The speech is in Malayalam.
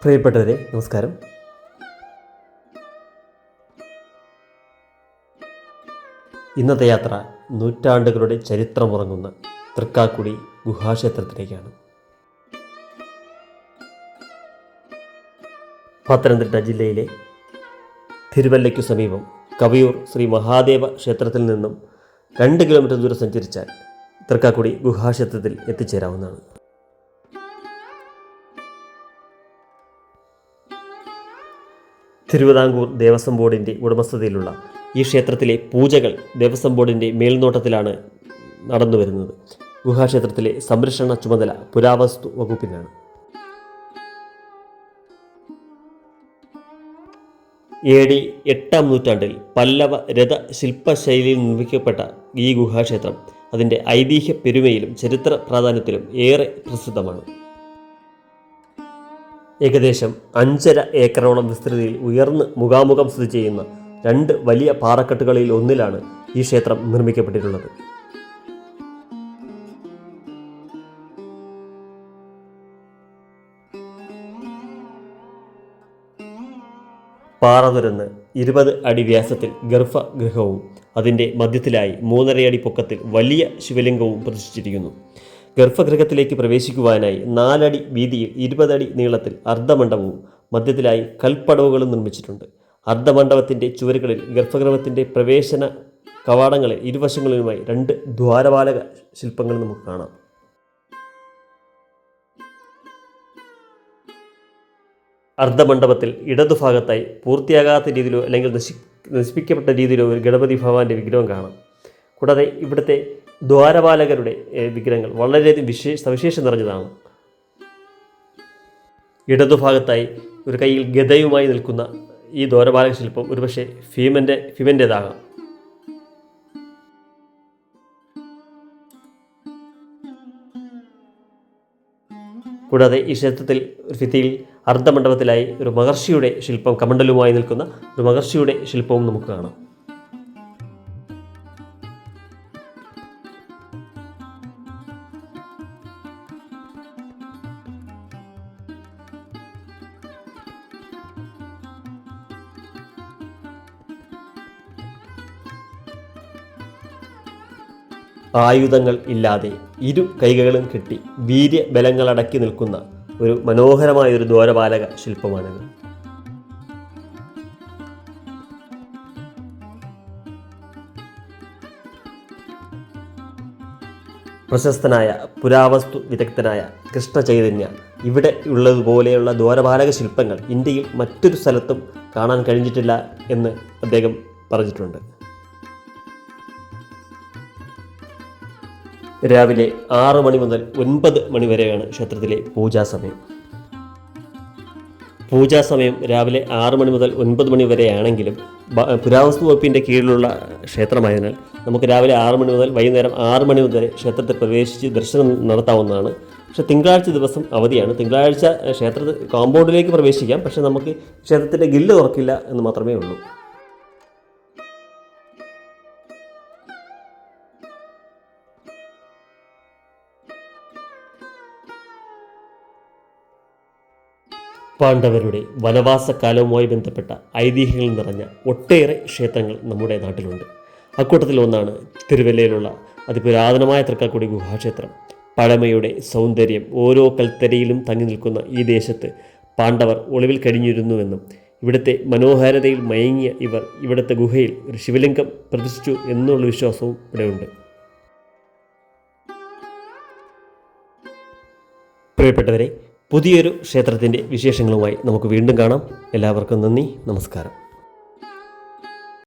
പ്രിയപ്പെട്ടവരെ നമസ്കാരം. ഇന്നത്തെ യാത്ര നൂറ്റാണ്ടുകളുടെ ചരിത്രമുറങ്ങുന്ന തൃക്കാക്കുടി ഗുഹാക്ഷേത്രത്തിലേക്കാണ്. പത്തനംതിട്ട ജില്ലയിലെ തിരുവല്ലയ്ക്കു സമീപം കവിയൂർ ശ്രീ മഹാദേവ ക്ഷേത്രത്തിൽ നിന്നും 2 കിലോമീറ്റർ ദൂരം സഞ്ചരിച്ചാൽ തൃക്കാക്കുടി ഗുഹാക്ഷേത്രത്തിൽ എത്തിച്ചേരാവുന്നതാണ്. തിരുവിതാംകൂർ ദേവസ്വം ബോർഡിൻ്റെ ഉടമസ്ഥതയിലുള്ള ഈ ക്ഷേത്രത്തിലെ പൂജകൾ ദേവസ്വം ബോർഡിൻ്റെ മേൽനോട്ടത്തിലാണ് നടന്നു വരുന്നത്. ഗുഹാക്ഷേത്രത്തിലെ സംരക്ഷണ ചുമതല പുരാവസ്തു വകുപ്പിനാണ്. AD 8-ാം നൂറ്റാണ്ടിൽ പല്ലവ രഥ ശില്പശൈലിയിൽ നിർമ്മിക്കപ്പെട്ട ഈ ഗുഹാക്ഷേത്രം അതിൻ്റെ ഐതിഹ്യ പെരുമയിലും ചരിത്ര പ്രാധാന്യത്തിലും ഏറെ പ്രസിദ്ധമാണ്. ഏകദേശം 5.5 ഏക്കറോളം വിസ്തൃതിയിൽ ഉയർന്ന് മുഖാമുഖം സ്ഥിതി ചെയ്യുന്ന 2 വലിയ പാറക്കെട്ടുകളിൽ ഒന്നിലാണ് ഈ ക്ഷേത്രം നിർമ്മിക്കപ്പെട്ടിട്ടുള്ളത്. പാറ തുരന്ന് 20 അടി വ്യാസത്തിൽ ഗർഭഗൃഹവും അതിൻ്റെ മധ്യത്തിലായി 3.5 അടി പൊക്കത്തിൽ വലിയ ശിവലിംഗവും പ്രതിഷ്ഠിച്ചിരിക്കുന്നു. ഗർഭഗൃഹത്തിലേക്ക് പ്രവേശിക്കുവാനായി 4 അടി വീതിയിൽ 20 അടി നീളത്തിൽ അർദ്ധമണ്ഡപവും മധ്യത്തിലായി കൽപ്പടവുകളും നിർമ്മിച്ചിട്ടുണ്ട്. അർദ്ധമണ്ഡപത്തിൻ്റെ ചുവരുകളിൽ ഗർഭഗൃഹത്തിൻ്റെ പ്രവേശന കവാടങ്ങളിൽ ഇരുവശങ്ങളിലുമായി 2 ദ്വാരപാലക ശില്പങ്ങൾ നമുക്ക് കാണാം. അർദ്ധമണ്ഡപത്തിൽ ഇടതുഭാഗത്തായി പൂർത്തിയാകാത്ത രീതിയിലോ അല്ലെങ്കിൽ നശിപ്പിക്കപ്പെട്ട രീതിയിലോ ഒരു ഗണപതി ഭഗവാന്റെ വിഗ്രഹം കാണാം. കൂടാതെ ഇവിടുത്തെ ദ്വാരപാലകരുടെ വിഗ്രഹങ്ങൾ വളരെയധികം സവിശേഷം നിറഞ്ഞതാണ്. ഇടതുഭാഗത്തായി ഒരു കയ്യിൽ ഗദയുമായി നിൽക്കുന്ന ഈ ദ്വാരപാലക ശില്പം ഒരുപക്ഷെ ഭീമൻ്റേതാകാം. കൂടാതെ ഈ ക്ഷേത്രത്തിൽ ഒരു ഭിത്തിയിൽ അർദ്ധമണ്ഡപത്തിലായി ഒരു മഹർഷിയുടെ ശില്പം, കമണ്ഡലുമായി നിൽക്കുന്ന ഒരു മഹർഷിയുടെ ശില്പവും നമുക്ക് കാണാം. ആയുധങ്ങൾ ഇല്ലാതെ 2 കൈകളും കെട്ടി വീര്യബലങ്ങളടക്കി നിൽക്കുന്ന ഒരു മനോഹരമായൊരു ദ്വാരപാലക ശില്പമാണിത്. പ്രശസ്തനായ പുരാവസ്തു വിദഗ്ധനായ കൃഷ്ണചൈതന്യ ഇവിടെ ഉള്ളതുപോലെയുള്ള ദ്വാരപാലക ശില്പങ്ങൾ ഇന്ത്യയിൽ മറ്റൊരു സ്ഥലത്തും കാണാൻ കഴിഞ്ഞിട്ടില്ല എന്ന് അദ്ദേഹം പറഞ്ഞിട്ടുണ്ട്. രാവിലെ 6 മണി മുതൽ 9 മണി വരെയാണ് ക്ഷേത്രത്തിലെ പൂജാസമയം. പൂജാസമയം രാവിലെ 6 മണി മുതൽ 9 മണി വരെയാണെങ്കിലും പുരാവസ്തു വകുപ്പിൻ്റെ കീഴിലുള്ള ക്ഷേത്രമായതിനാൽ നമുക്ക് രാവിലെ 6 മണി മുതൽ വൈകുന്നേരം 6 മണി വരെ ക്ഷേത്രത്തിൽ പ്രവേശിച്ച് ദർശനം നടത്താവുന്നതാണ്. പക്ഷേ തിങ്കളാഴ്ച ദിവസം അവധിയാണ്. തിങ്കളാഴ്ച ക്ഷേത്ര കോമ്പൗണ്ടിലേക്ക് പ്രവേശിക്കാം, പക്ഷേ നമുക്ക് ക്ഷേത്രത്തിൻ്റെ ഗില്ല് തുറക്കില്ല എന്ന് മാത്രമേ ഉള്ളൂ. പാണ്ഡവരുടെ വനവാസകാലവുമായി ബന്ധപ്പെട്ട ഐതിഹ്യങ്ങൾ നിറഞ്ഞ ഒട്ടേറെ ക്ഷേത്രങ്ങൾ നമ്മുടെ നാട്ടിലുണ്ട്. അക്കൂട്ടത്തിൽ ഒന്നാണ് തിരുവല്ലയിലുള്ള അതിപുരാതനമായ തൃക്കാക്കുടി ഗുഹാക്ഷേത്രം. പഴമയുടെ സൗന്ദര്യം ഓരോ കൽത്തരയിലും തങ്ങി നിൽക്കുന്ന ഈ ദേശത്ത് പാണ്ഡവർ ഒളിവിൽ കഴിഞ്ഞിരുന്നുവെന്നും ഇവിടുത്തെ മനോഹാരിതയിൽ മയങ്ങിയ ഇവർ ഇവിടുത്തെ ഗുഹയിൽ ഒരു ശിവലിംഗം പ്രതിഷ്ഠിച്ചു എന്നുള്ള വിശ്വാസവും ഇവിടെയുണ്ട്. പ്രിയപ്പെട്ടവരെ, പുതിയൊരു ക്ഷേത്രത്തിൻ്റെ വിശേഷങ്ങളുമായി നമുക്ക് വീണ്ടും കാണാം. എല്ലാവർക്കും നന്ദി, നമസ്കാരം.